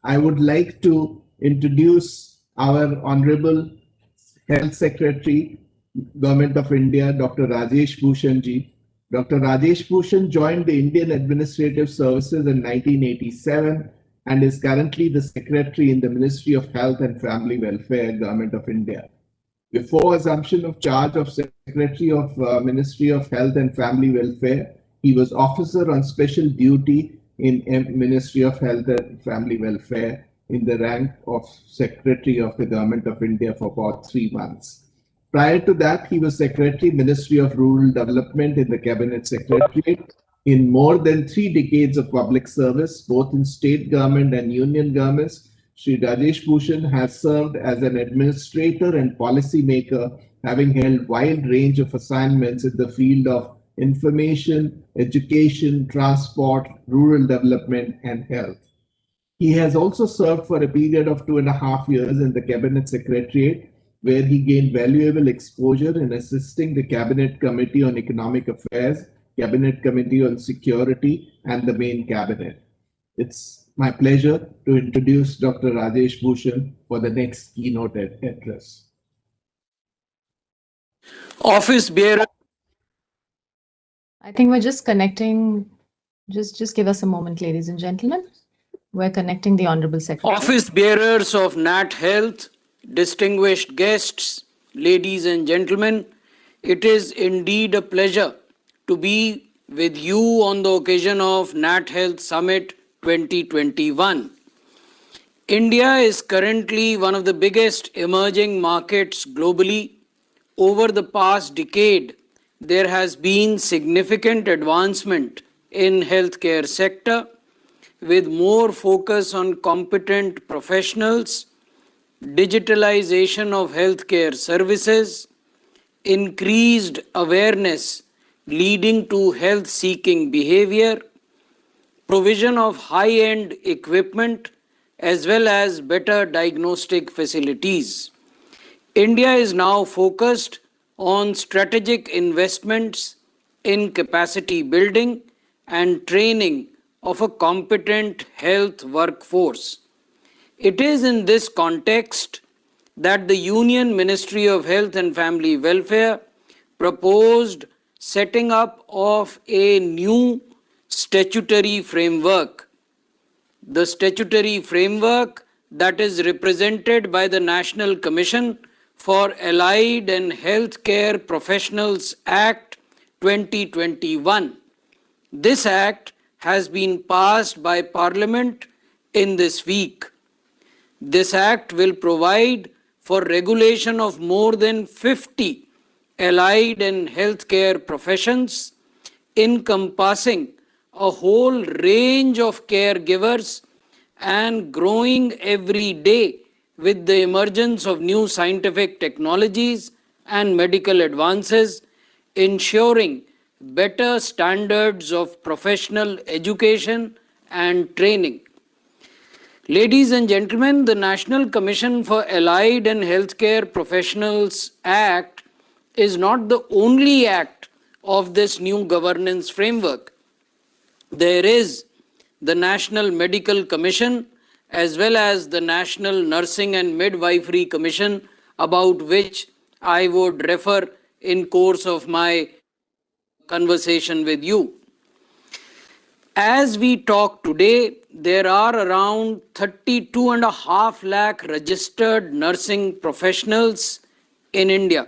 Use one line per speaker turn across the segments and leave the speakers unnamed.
I would like to introduce our Honorable Health Secretary, Government of India, Dr. Rajesh Bhushan ji. Dr. Rajesh Bhushan joined the Indian Administrative Services in 1987 and is currently the Secretary in the Ministry of Health and Family Welfare, Government of India. Before assumption of charge of Secretary of Ministry of Health and Family Welfare, he was officer on special duty in Ministry of Health and Family Welfare in the rank of Secretary of the Government of India for about 3 months. Prior to that, he was Secretary, Ministry of Rural Development in the Cabinet Secretariat. In more than 3 decades of public service, both in state government and union governments, Sri Rajesh Bhushan has served as an administrator and policy maker, having held wide range of assignments in the field of information, education, transport, rural development, and health. He has also served for a period of 2.5 years in the Cabinet Secretariat, where he gained valuable exposure in assisting the Cabinet Committee on Economic Affairs, Cabinet Committee on Security, and the main Cabinet. It's my pleasure to introduce Dr. Rajesh Bhushan for the next keynote address.
Office bearer.
I think we're just connecting. Just give us a moment, ladies and gentlemen. We're connecting the Honorable Secretary.
Office bearers of Nat Health, distinguished guests, ladies and gentlemen, it is indeed a pleasure to be with you on the occasion of Nat Health Summit 2021. India is currently one of the biggest emerging markets globally. Over the past decade, there has been significant advancement in healthcare sector with more focus on competent professionals, digitalization of healthcare services, increased awareness leading to health-seeking behavior, provision of high-end equipment, as well as better diagnostic facilities. India is now focused on strategic investments in capacity building and training of a competent health workforce. It is in this context that the Union Ministry of Health and Family Welfare proposed setting up of a new statutory framework. The statutory framework that is represented by the National Commission for Allied and Healthcare Professionals Act 2021. This act has been passed by Parliament in this week. This act will provide for regulation of more than 50 allied and healthcare professions, encompassing a whole range of caregivers and growing every day with the emergence of new scientific technologies and medical advances, ensuring better standards of professional education and training. Ladies and gentlemen, the National Commission for Allied and Healthcare Professionals Act is not the only act of this new governance framework. There is the National Medical Commission as well as the National Nursing and Midwifery Commission, about which I would refer in course of my conversation with you. As we talk today, there are around 32.5 lakh registered nursing professionals in India.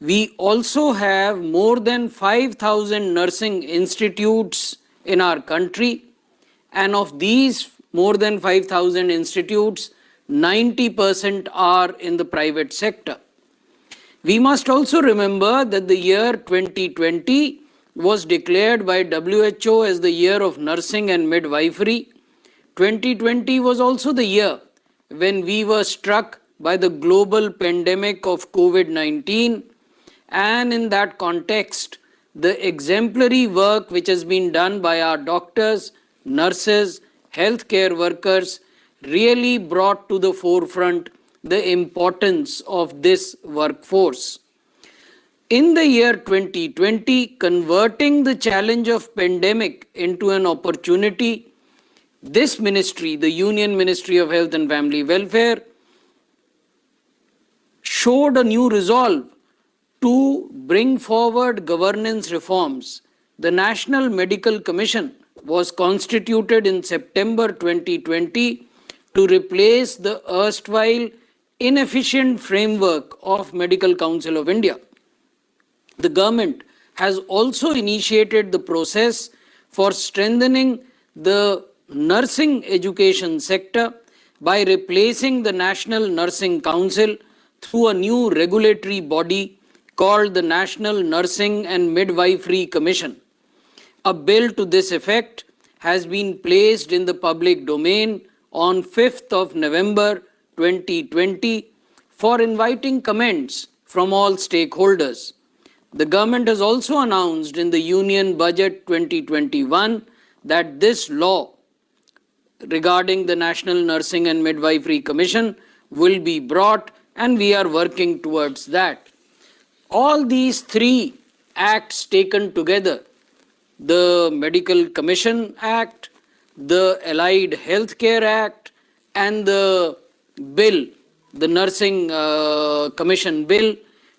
We also have more than 5,000 nursing institutes in our country, and of these more than 5,000 institutes, 90% are in the private sector. We must also remember that the year 2020 was declared by WHO as the year of nursing and midwifery. 2020 was also the year when we were struck by the global pandemic of COVID-19, and in that context, the exemplary work which has been done by our doctors, nurses, healthcare workers really brought to the forefront the importance of this workforce. In the year 2020, converting the challenge of pandemic into an opportunity, this ministry, the Union Ministry of Health and Family Welfare, showed a new resolve to bring forward governance reforms. The National Medical Commission was constituted in September 2020 to replace the erstwhile inefficient framework of Medical Council of India. The government has also initiated the process for strengthening the nursing education sector by replacing the National Nursing Council through a new regulatory body called the National Nursing and Midwifery Commission. A bill to this effect has been placed in the public domain on 5th of November 2020 for inviting comments from all stakeholders. The government has also announced in the Union Budget 2021 that this law regarding the National Nursing and Midwifery Commission will be brought, and we are working towards that. All these three acts taken together, the Medical Commission Act, the Allied Healthcare Act, and the bill, the Nursing Commission Bill,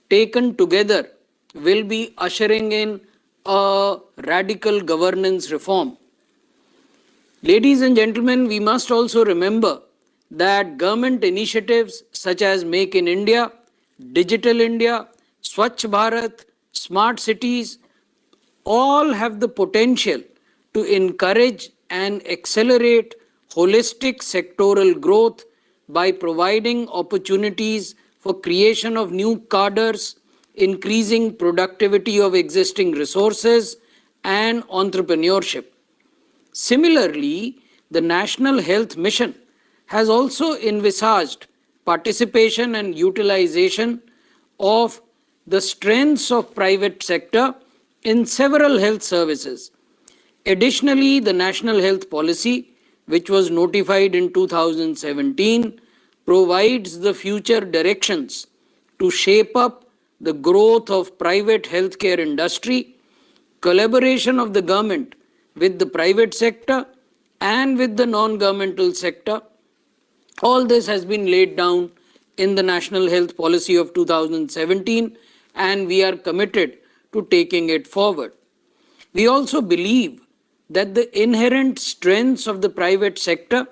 taken together will be ushering in a radical governance reform. Ladies and gentlemen, we must also remember that government initiatives such as Make in India, Digital India, Swachh Bharat, Smart Cities, all have the potential to encourage and accelerate holistic sectoral growth by providing opportunities for creation of new cadres, increasing productivity of existing resources, and entrepreneurship. Similarly, the National Health Mission has also envisaged participation and utilization of the strengths of private sector in several health services. Additionally, the National Health Policy, which was notified in 2017, provides the future directions to shape up the growth of private healthcare industry, collaboration of the government with the private sector and with the non-governmental sector. All this has been laid down in the National Health Policy of 2017, and we are committed to taking it forward. We also believe that the inherent strengths of the private sector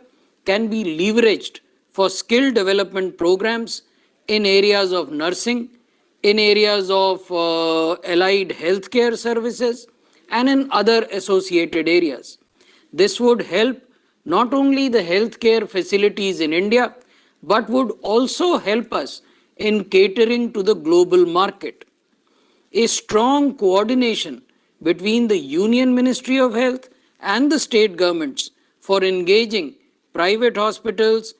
can be leveraged for skill development programs in areas of nursing, in areas of allied healthcare services, and in other associated areas. This would help not only the healthcare facilities in India, but would also help us in catering to the global market. A strong coordination between the Union Ministry of Health and the state governments for engaging private hospitals,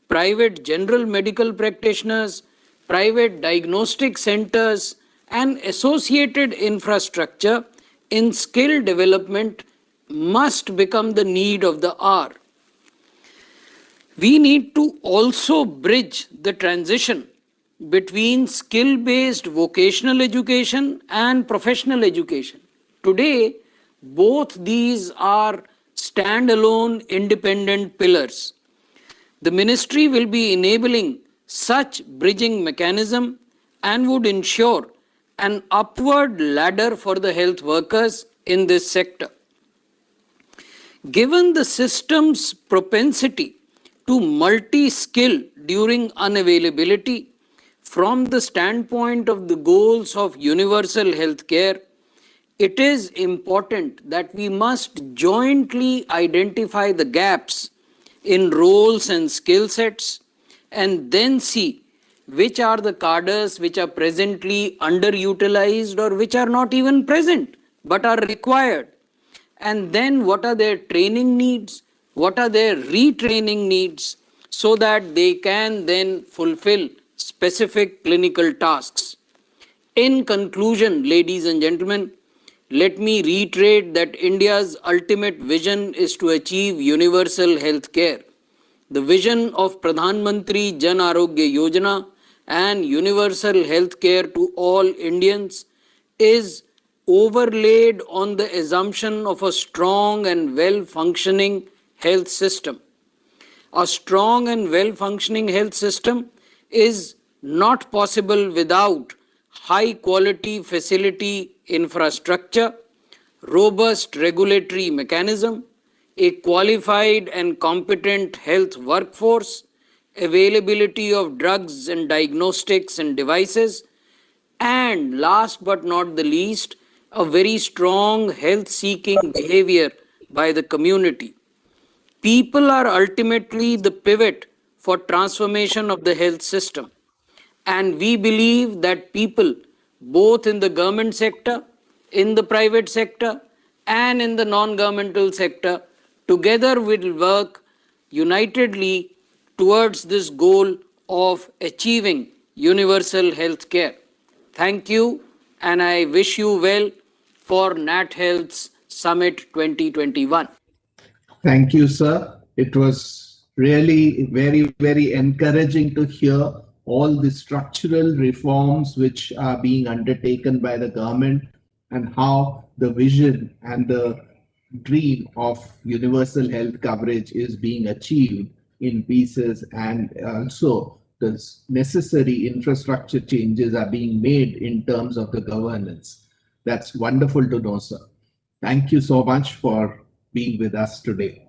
private general medical practitioners, private diagnostic centers, and associated infrastructure in skill development must become the need of the hour. We need to also bridge the transition between skill-based vocational education and professional education. Today, both these are standalone independent pillars. The ministry will be enabling such bridging mechanism and would ensure an upward ladder for the health workers in this sector. Given the system's propensity to multi-skill during unavailability, from the standpoint of the goals of universal health care, it is important that we must jointly identify the gaps in roles and skill sets and then see which are the cadres which are presently underutilized or which are not even present but are required. And then what are their training needs, what are their retraining needs, so that they can then fulfill specific clinical tasks. In conclusion, ladies and gentlemen, let me reiterate that India's ultimate vision is to achieve universal health care. The vision of Pradhan Mantri Jan Arogya Yojana and universal health care to all Indians is overlaid on the assumption of a strong and well-functioning health system. A strong and well-functioning health system is not possible without high-quality facility infrastructure, robust regulatory mechanism, a qualified and competent health workforce, availability of drugs and diagnostics and devices, and last but not the least, a very strong health-seeking behavior by the community. People are ultimately the pivot for transformation of the health system. And we believe that people, both in the government sector, in the private sector, and in the non-governmental sector, together will work unitedly towards this goal of achieving universal health care. Thank you, and I wish you well for Nat Health's Summit 2021.
Thank you, sir. It was really very, very encouraging to hear all the structural reforms which are being undertaken by the government and how the vision and the dream of universal health coverage is being achieved in pieces, and also the necessary infrastructure changes are being made in terms of the governance. That's wonderful to know, sir. Thank you so much for being with us today.